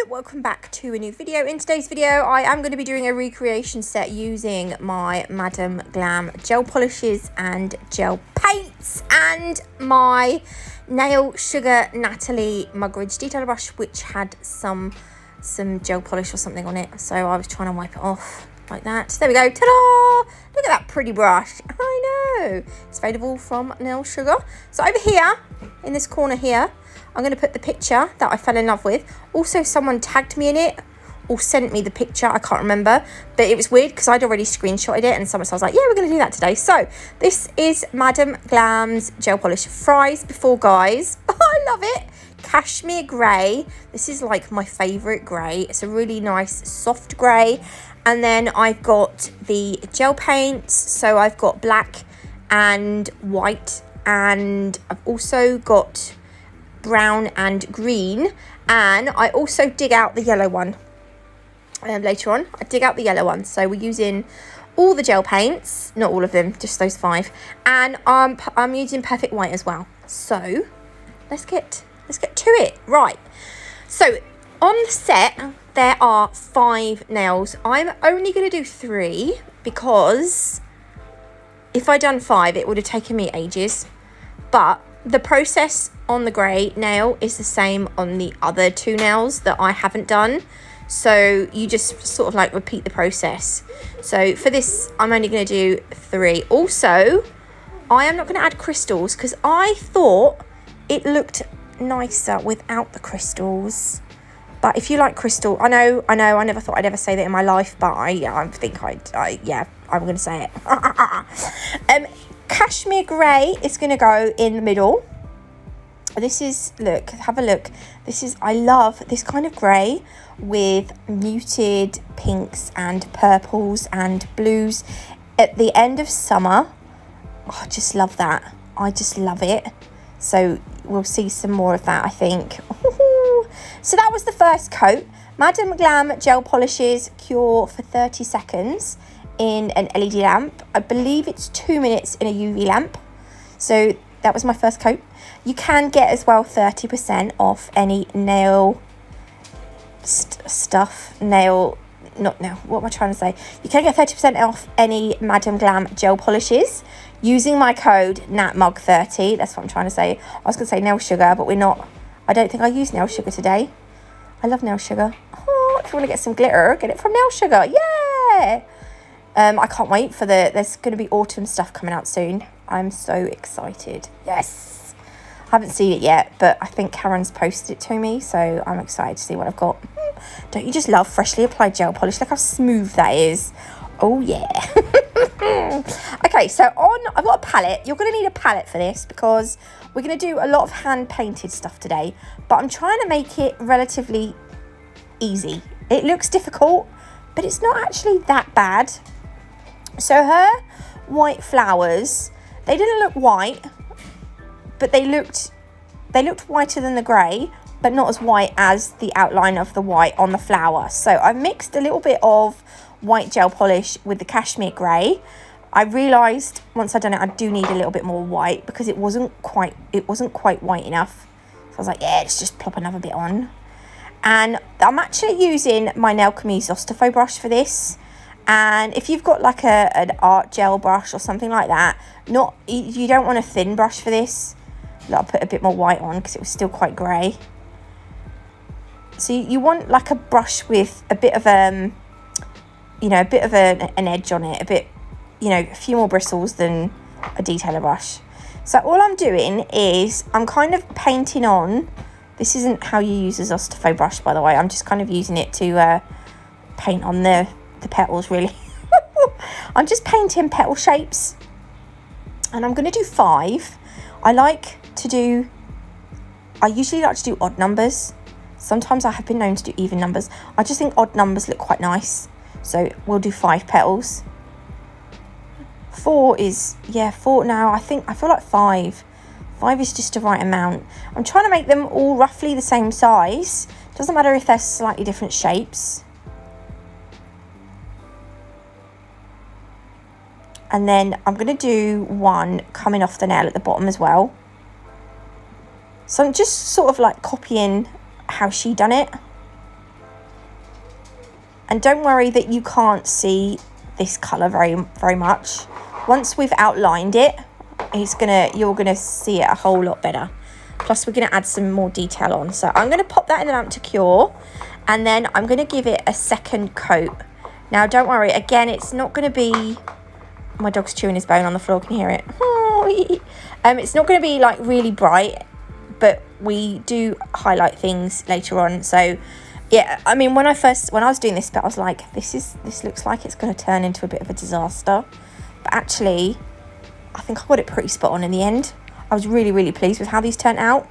welcome back to a new video. In today's video I am going to be doing a recreation set using my Madam Glam gel polishes and gel paints and my Nail Sugar Natalie Mugridge detailer brush, which had some gel polish or something on it, so I was trying to wipe it off like that. So there we go. Ta-da! Look at that pretty brush. I know, it's available from Nail Sugar. So over here in this corner here, I'm going to put the picture that I fell in love with. Also, someone tagged me in it or sent me the picture. I can't remember, but it was weird because I'd already screenshotted it, and so I was like, yeah, we're going to do that today. So this is Madam Glam's gel polish. Fries before guys. I love it. Cashmere Grey. This is like my favourite grey. It's a really nice soft grey. And then I've got the gel paints. So I've got black and white, and I've also got brown and green, and I also dig out the yellow one later on. I dig out the yellow one. So we're using all the gel paints, not all of them, just those 5, and I'm using perfect white as well. So let's get to it. Right, so on the set there are 5 nails. I'm only going to do 3 because if I'd done 5 it would have taken me ages, but the process on the grey nail is the same on the other 2 nails that I haven't done. So you just sort of like repeat the process. So for this, I'm only going to do 3. Also, I am not going to add crystals because I thought it looked nicer without the crystals. But if you like crystal, I know, I never thought I'd ever say that in my life, but I think yeah, I'm going to say it. Cashmere Grey is going to go in the middle. This is, look, have a look. This is, I love this kind of grey with muted pinks and purples and blues at the end of summer. Oh, I just love that. I just love it. So we'll see some more of that, I think. So that was the first coat. Madam Glam gel polishes cure for 30 seconds in an LED lamp. I believe it's 2 minutes in a UV lamp. So that was my first coat. You can get as well 30% off any nail stuff. What am I trying to say? You can get 30% off any Madam Glam gel polishes using my code NATMUG30. That's what I'm trying to say. I was going to say Nail Sugar, but we're not. I don't think I use Nail Sugar today. I love Nail Sugar. Oh, if you want to get some glitter, get it from Nail Sugar. Yeah! I can't wait for there's going to be autumn stuff coming out soon. I'm so excited. Yes. I haven't seen it yet, but I think Karen's posted it to me, so I'm excited to see what I've got. Don't you just love freshly applied gel polish? Look how smooth that is. Oh, yeah. Okay, so I've got a palette. You're going to need a palette for this because we're going to do a lot of hand-painted stuff today, but I'm trying to make it relatively easy. It looks difficult, but it's not actually that bad. So her white flowers, they didn't look white, but they looked whiter than the grey, but not as white as the outline of the white on the flower. So I mixed a little bit of white gel polish with the Cashmere Grey. I realised once I'd done it, I do need a little bit more white because it wasn't quite white enough. So I was like, yeah, let's just plop another bit on. And I'm actually using my Nail Chemise Zostafo brush for this. And if you've got like an art gel brush or something like that, you don't want a thin brush for this. I'll put a bit more white on because it was still quite grey. So you want like a brush with a bit of an edge on it, a bit, a few more bristles than a detailer brush. So all I'm doing is I'm kind of painting on. This isn't how you use a Zostafo brush, by the way. I'm just kind of using it to paint on the petals, really. I'm just painting petal shapes, and I'm going to do 5. I usually like to do odd numbers. Sometimes I have been known to do even numbers. I just think odd numbers look quite nice, so we'll do 5 petals. 4 is, yeah, 4 now. I feel like 5 is just the right amount. I'm trying to make them all roughly the same size. Doesn't matter if they're slightly different shapes. And then I'm going to do 1 coming off the nail at the bottom as well. So I'm just sort of like copying how she done it. And don't worry that you can't see this colour very much. Once we've outlined it, you're gonna see it a whole lot better. Plus we're gonna add some more detail on. So I'm gonna pop that in the lamp to cure, and then I'm gonna give it a second coat. Now don't worry, again, it's not gonna be, my dog's chewing his bone on the floor, can you hear it? It's not gonna be like really bright, but we do highlight things later on. So yeah, I mean, when I was doing this bit, I was like, this looks like it's going to turn into a bit of a disaster. But actually, I think I got it pretty spot on in the end. I was really, really pleased with how these turned out.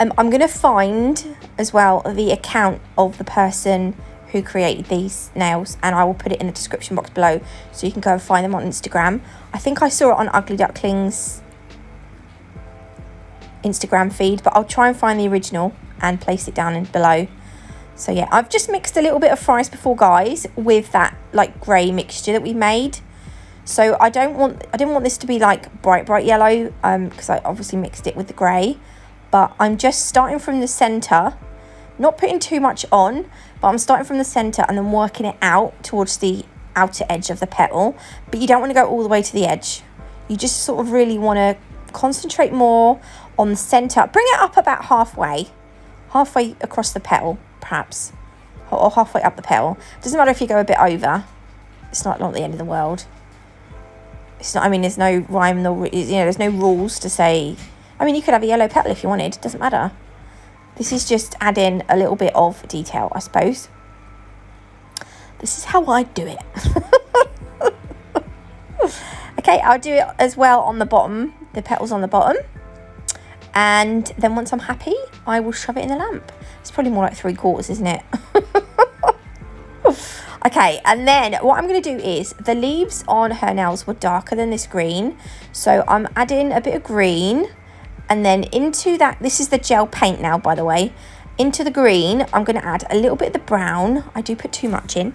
I'm going to find as well the account of the person who created these nails, and I will put it in the description box below so you can go and find them on Instagram. I think I saw it on Ugly Duckling's Instagram feed, but I'll try and find the original and place it down in below. So yeah, I've just mixed a little bit of Fries Before Guys with that like grey mixture that we made. So I didn't want this to be like bright yellow, because I obviously mixed it with the grey. But I'm just starting from the centre, not putting too much on, but I'm starting from the centre and then working it out towards the outer edge of the petal. But you don't want to go all the way to the edge. You just sort of really want to concentrate more on the centre. Bring it up about halfway across the petal, perhaps, or halfway up the petal. Doesn't matter if you go a bit over. It's not the end of the world. It's not. I mean, there's no rhyme, there's no rules to say. I mean, you could have a yellow petal if you wanted. It doesn't matter. This is just adding a little bit of detail, I suppose. This is how I do it. Okay, I'll do it as well on the bottom, the petals on the bottom. And then once I'm happy, I will shove it in the lamp. It's probably more like 3/4, isn't it? Okay, and then what I'm going to do is, the leaves on her nails were darker than this green. So I'm adding a bit of green. And then into that, this is the gel paint now, by the way. Into the green, I'm going to add a little bit of the brown. I do put too much in.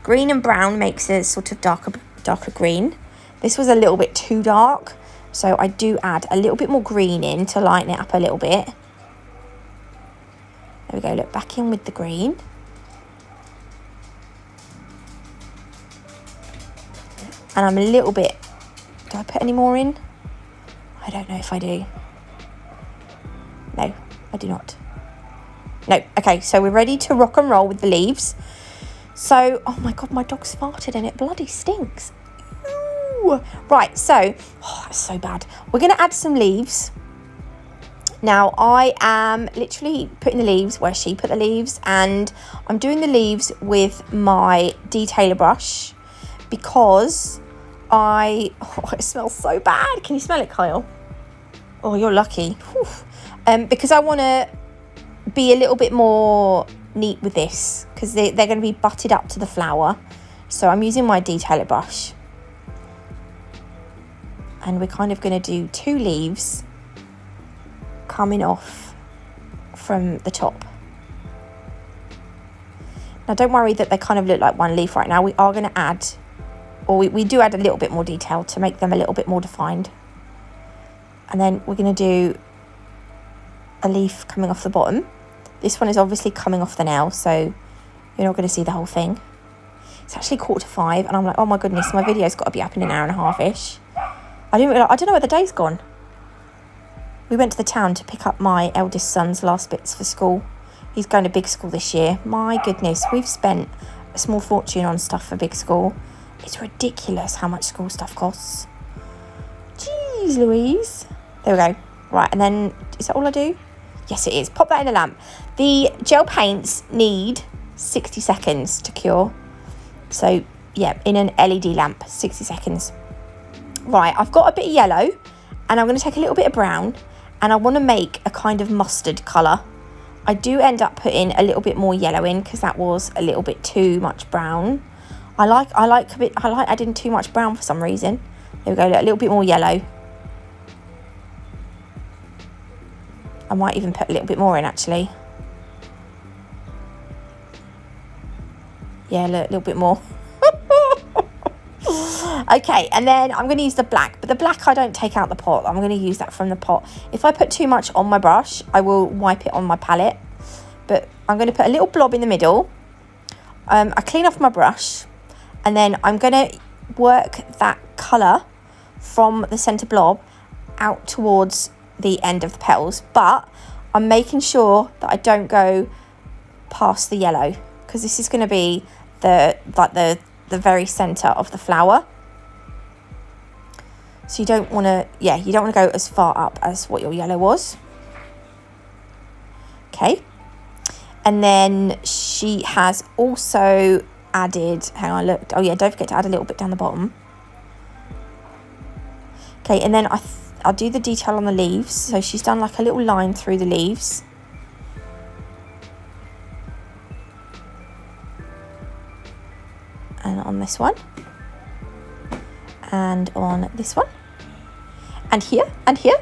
Green and brown makes a sort of darker green. This was a little bit too dark. So I do add a little bit more green in to lighten it up a little bit. There we go, look, back in with the green. And I'm a little bit, do I put any more in? I don't know if I do. No, I do not. No, okay, so we're ready to rock and roll with the leaves. So, oh my God, my dog's farted and it bloody stinks. Ooh. Right, so, that's so bad. We're going to add some leaves. Now, I am literally putting the leaves where she put the leaves, and I'm doing the leaves with my detailer brush because it smells so bad. Can you smell it, Kyle? Oh, you're lucky. Whew. Because I want to be a little bit more neat with this, because they're going to be butted up to the flower. So I'm using my detailer brush. And we're kind of going to do 2 leaves coming off from the top. Now don't worry that they kind of look like one leaf right now. We are going to add, or we do add a little bit more detail to make them a little bit more defined. And then we're going to do a leaf coming off the bottom. This one is obviously coming off the nail, so you're not going to see the whole thing. It's actually 4:45 and I'm like, oh my goodness, my video's got to be up in an hour and a half-ish. I don't know where the day's gone. We went to the town to pick up my eldest son's last bits for school. He's going to big school this year. My goodness, we've spent a small fortune on stuff for big school. It's ridiculous how much school stuff costs. Jeez Louise. There we go. Right, and then, is that all I do? Yes, it is. Pop that in the lamp. The gel paints need 60 seconds to cure. So, yeah, in an LED lamp, 60 seconds. Right, I've got a bit of yellow, and I'm going to take a little bit of brown, and I want to make a kind of mustard colour. I do end up putting a little bit more yellow in, because that was a little bit too much brown. I like adding too much brown for some reason. There we go, a little bit more yellow. I might even put a little bit more in, actually. Yeah, a little bit more. Okay, and then I'm going to use the black. But the black, I don't take out the pot. I'm going to use that from the pot. If I put too much on my brush, I will wipe it on my palette. But I'm going to put a little blob in the middle. I clean off my brush, and then I'm going to work that colour from the centre blob out towards the end of the petals, but I'm making sure that I don't go past the yellow, because this is going to be the very centre of the flower. So you don't want to, you don't want to go as far up as what your yellow was. Okay. And then she has also added, hang on, look, oh yeah, don't forget to add a little bit down the bottom. Okay, and then I'll do the detail on the leaves. So she's done like a little line through the leaves. And on this one. And on this one. And here, and here.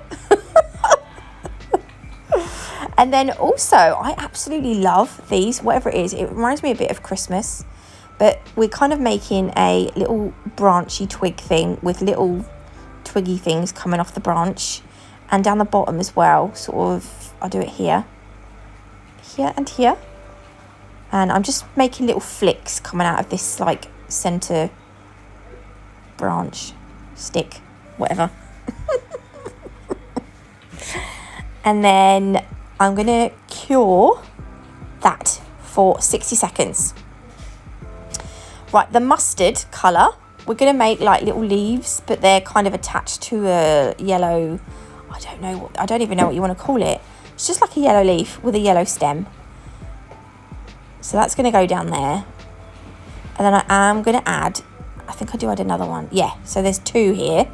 And then also, I absolutely love these, whatever it is. It reminds me a bit of Christmas. But we're kind of making a little branchy twig thing with little twiggy things coming off the branch. And down the bottom as well, sort of, I'll do it here. Here and here. And I'm just making little flicks coming out of this, like, centre branch, stick, whatever. And then I'm going to cure that for 60 seconds. Right, the mustard colour, we're going to make like little leaves, but they're kind of attached to a yellow, I don't even know what you want to call it. It's just like a yellow leaf with a yellow stem. So that's going to go down there. And then I am going to add, I think I do add another one. Yeah, so there's 2 here.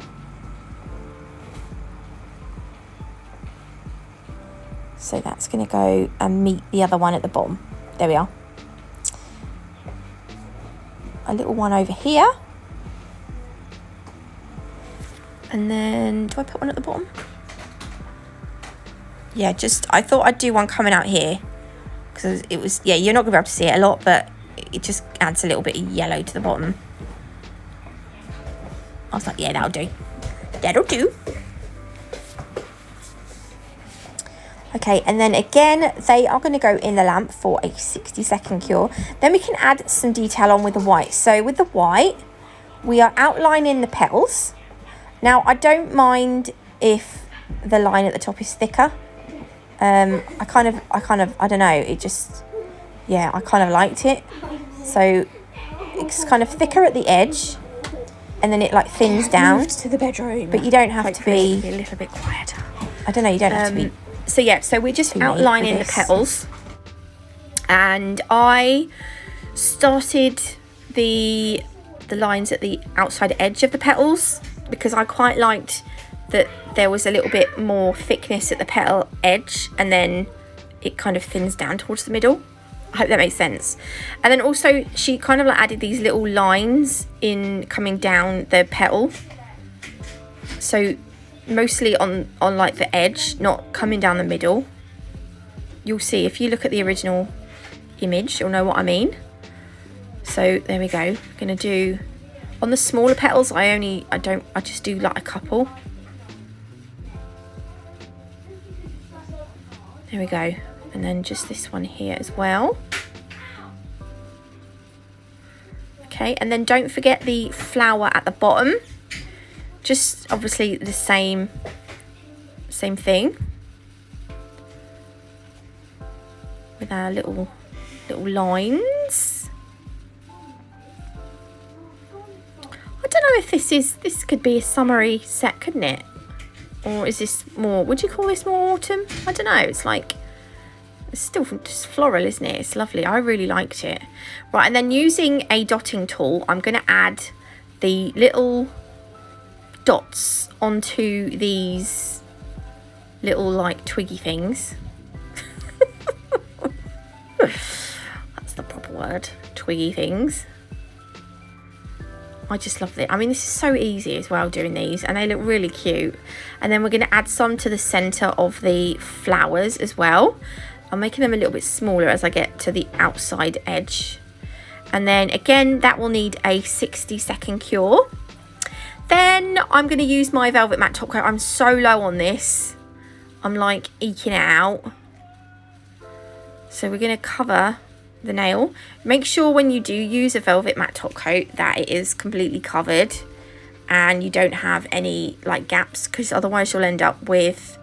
So that's going to go and meet the other one at the bottom. There we are. A little one over here. And then, do I put one at the bottom? Yeah, I thought I'd do one coming out here. Because it was, you're not going to be able to see it a lot, but it just adds a little bit of yellow to the bottom. I was like, yeah, that'll do. That'll do. Okay, and then again, they are going to go in the lamp for a 60-second cure. Then we can add some detail on with the white. So with the white, we are outlining the petals. Now, I don't mind if the line at the top is thicker. I don't know, it just, I kind of liked it. So it's kind of thicker at the edge, and then it like thins down. To the bedroom. But you don't have to be a little bit quieter. I don't know, you don't have to be. So we're just outlining the petals, and I started the lines at the outside edge of the petals because I quite liked that there was a little bit more thickness at the petal edge, and then it kind of thins down towards the middle. I hope that makes sense. And then also she kind of like added these little lines in coming down the petal, so mostly on like the edge, not coming down the middle. You'll see if you look at the original image, you'll know what I mean. So there we go. Gonna do on the smaller petals. I just do like a couple. There we go. And then just this one here as well. Okay, and then don't forget the flower at the bottom. Just obviously the same thing with our little lines. I don't know if this could be a summery set, couldn't it? Or is this more, would you call this more autumn? I don't know, it's like, it's still just floral, isn't it? It's lovely, I really liked it. Right, and then using a dotting tool, I'm going to add the little dots onto these little like twiggy things. That's the proper word, twiggy things. I just love it. I mean, this is so easy as well doing these, and they look really cute. And then we're going to add some to the center of the flowers as well. I'm making them a little bit smaller as I get to the outside edge. And then again, that will need a 60-second cure. Then I'm going to use my Velvet Matte Top Coat. I'm so low on this. I'm like eking it out. So we're going to cover the nail. Make sure when you do use a velvet matte top coat that it is completely covered and you don't have any like gaps, because otherwise you'll end up with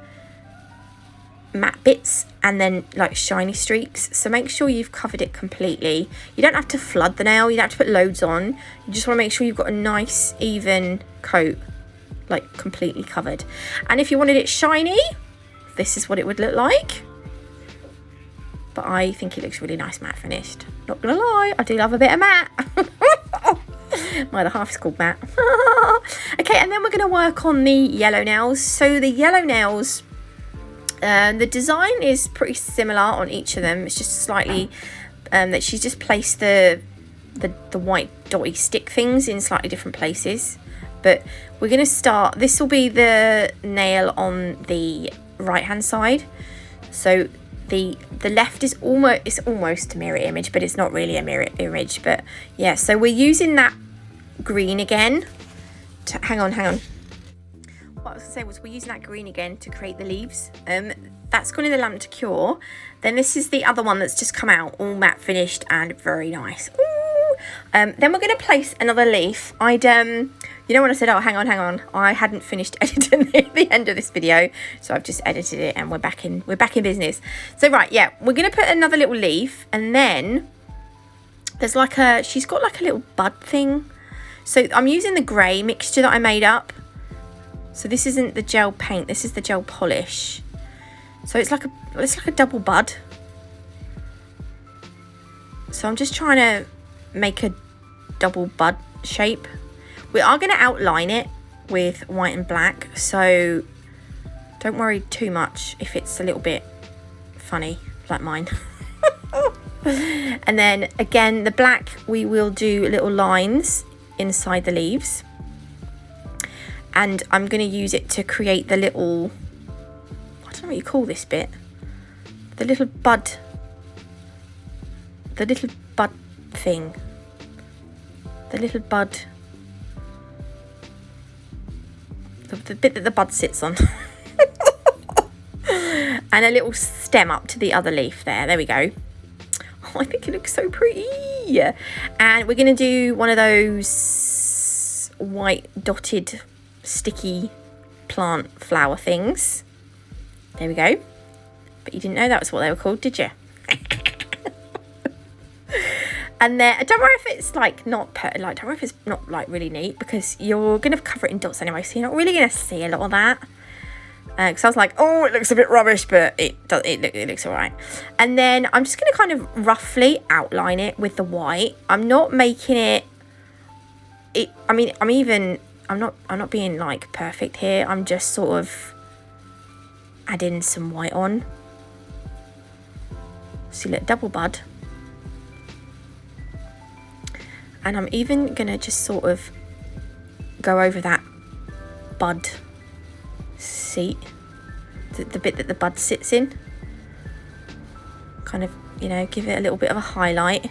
matte bits and then like shiny streaks. So make sure you've covered it completely. You don't have to flood the nail, you don't have to put loads on, you just want to make sure you've got a nice even coat, like completely covered. And if you wanted it shiny, this is what it would look like. But I think it looks really nice matte finished. Not gonna lie, I do love a bit of matte. My other half is called Matt. Okay, and then we're gonna work on the yellow nails. So the yellow nails, the design is pretty similar on each of them. It's just slightly that she's just placed the white dotty stick things in slightly different places. But we're gonna start. This will be the nail on the right hand side. So the left is almost a mirror image, but it's not really a mirror image. But yeah, so we're using that green again. Hang on. What I was gonna say was we're using that green again to create the leaves. That's gone in the lamp to cure. Then this is the other one that's just come out, all matte finished and very nice. Ooh. Then we're gonna place another leaf. You know when I said, oh, hang on, I hadn't finished editing the end of this video, so I've just edited it and we're back in business. So right, yeah, we're gonna put another little leaf, and then there's she's got like a little bud thing. So I'm using the grey mixture that I made up. So this isn't the gel paint, this is the gel polish. So it's like a double bud. So I'm just trying to make a double bud shape. We are going to outline it with white and black, so don't worry too much if it's a little bit funny like mine. And then again, the black, we will do little lines inside the leaves, and I'm going to use it to create the little, I don't know what you call this bit, the little bud thing, the little bud, the bit that the bud sits on. And a little stem up to the other leaf there we go. Oh, I think it looks so pretty. And we're going to do one of those white dotted sticky plant flower things. There we go. But you didn't know that was what they were called, did you? And then don't worry if it's don't worry if it's not like really neat, because you're gonna cover it in dots anyway, so you're not really gonna see a lot of that. Because I was like, oh, it looks a bit rubbish, but it looks all right. And then I'm just gonna kind of roughly outline it with the white. I'm not making it. I'm not being like perfect here. I'm just sort of adding some white on. See, look, double bud. And I'm even going to just sort of go over that bud seat, the bit that the bud sits in. Kind of, you know, give it a little bit of a highlight.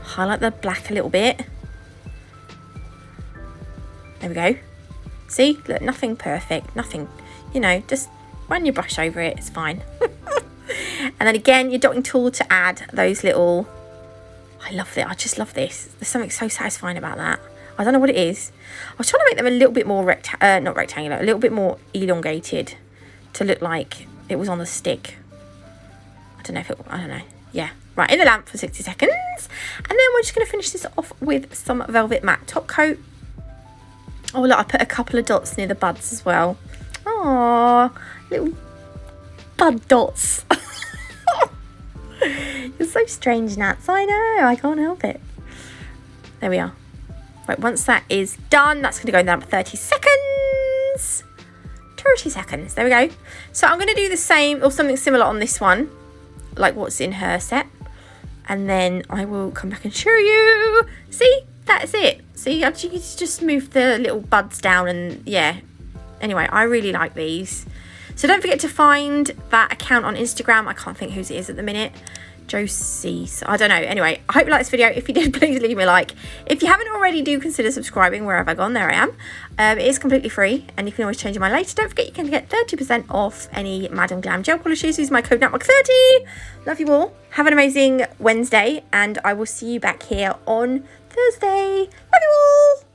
Highlight the black a little bit. There we go. See, look, nothing perfect, nothing, you know, just run your brush over it, it's fine. And then again, your dotting tool to add those little, I love it. I just love this. There's something so satisfying about that. I don't know what it is. I was trying to make them a little bit more not rectangular, a little bit more elongated to look like it was on the stick. I don't know. Yeah. Right, in the lamp for 60 seconds. And then we're just going to finish this off with some velvet matte top coat. Oh, look, I put a couple of dots near the buds as well. Aww, little bud dots. You're so strange, Nats. I know, I can't help it. There we are. Right, once that is done, that's going to go down for 30 seconds. 30 seconds. There we go. So I'm going to do the same or something similar on this one, like what's in her set. And then I will come back and show you. See, that's it. See, you just move the little buds down and yeah. Anyway, I really like these. So don't forget to find that account on Instagram. I can't think whose it is at the minute. Josie. I don't know. Anyway, I hope you liked this video. If you did, please leave me a like. If you haven't already, do consider subscribing. Where have I gone? There I am. It is completely free, and you can always change your mind later. Don't forget you can get 30% off any Madam Glam gel polishes. Use my code NATMUG30. Love you all. Have an amazing Wednesday, and I will see you back here on Thursday. Love you all.